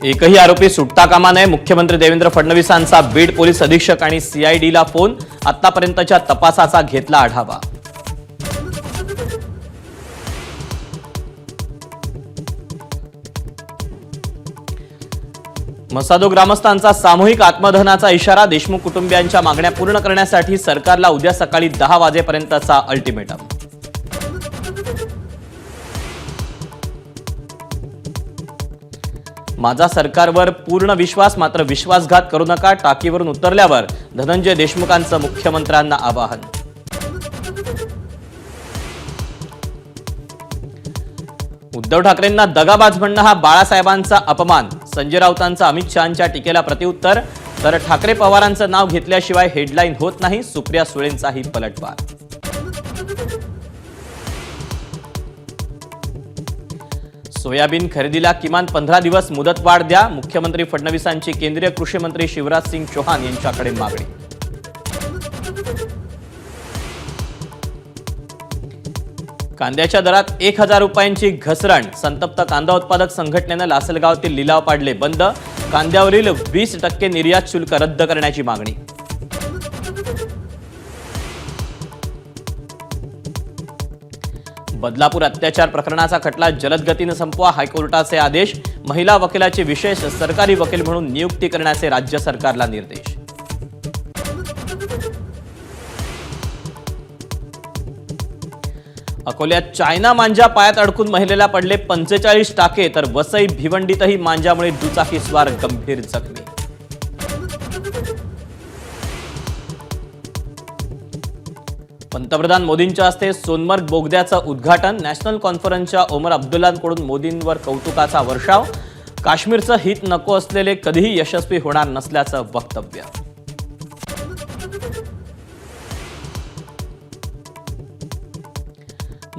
एकही आरोपी सुटता कामा नये. मुख्यमंत्री देवेंद्र फडणवीसांचा बीड पोलीस अधीक्षक आणि सीआयडीला फोन. आतापर्यंतच्या तपासाचा घेतला आढावा. मसादो ग्रामस्थांचा सामूहिक आत्मदहनाचा इशारा. देशमुख कुटुंबियांच्या मागण्या पूर्ण करण्यासाठी सरकारला उद्या सकाळी 10 वाजेपर्यंतचा अल्टिमेटम. माझा सरकारवर पूर्ण विश्वास, मात्र विश्वासघात करू नका. टाकीवरून उतरल्यावर धनंजय देशमुखांचं मुख्यमंत्र्यांना आवाहन. उद्धव ठाकरेंना दगाबाज म्हणणं हा बाळासाहेबांचा अपमान. संजय राऊतांचा अमित शहांच्या टीकेला प्रत्युत्तर. तर ठाकरे पवारांचं नाव घेतल्याशिवाय हेडलाईन होत नाही. सुप्रिया सुळेंचाही पलटवार. सोयाबीन खरेदीला किमान 15 दिवस मुदतवाढ द्या. मुख्यमंत्री फडणवीसांची केंद्रीय कृषी मंत्री शिवराज सिंग चौहान यांच्याकडे मागणी. कांद्याच्या दरात 1000 रुपयांची घसरण. संतप्त कांदा उत्पादक संघटनेनं लासलगावातील लिलाव पाडले बंद. कांद्यावरील 20% निर्यात शुल्क रद्द करण्याची मागणी. बदलापूर अत्याचार प्रकरणाचा खटला जलद गतीने संपवा. हायकोर्टाचे आदेश. महिला वकिलाची विशेष सरकारी वकील म्हणून नियुक्ती करण्याचे राज्य सरकारला निर्देश. अकोल्यात चायना मांजा पायात अडकून महिलेला पडले 45 टाके. तर वसई भिवंडीतही मांजामुळे दुचाकीस्वार गंभीर जखमी. पंतप्रधान मोदींच्या हस्ते सोनमर्ग बोगद्याचं उद्घाटन. नॅशनल कॉन्फरन्सच्या ओमर अब्दुल्लांकडून मोदींवर कौतुकाचा वर्षाव. काश्मीरचं हित नको असलेले कधीही यशस्वी होणार नसल्याचं वक्तव्य.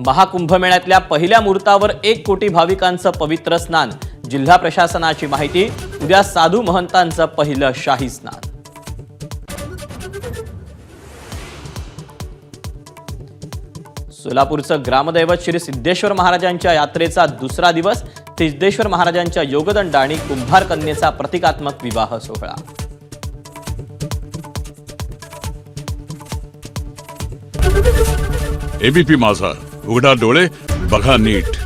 महाकुंभमेळ्यातल्या पहिल्या मुहूर्तावर 1 कोटी भाविकांचं पवित्र स्नान. जिल्हा प्रशासनाची माहिती. उद्या साधू महंतांचं पहिलं शाही स्नान. सोलापूरचं ग्रामदैवत श्री सिद्धेश्वर महाराजांच्या यात्रेचा दुसरा दिवस. सिद्धेश्वर महाराजांच्या योगदंड आणि कुंभार कन्येचा प्रतिकात्मक विवाह सोहळा. एबीपी माझा, उघडा डोळे बघा नीट.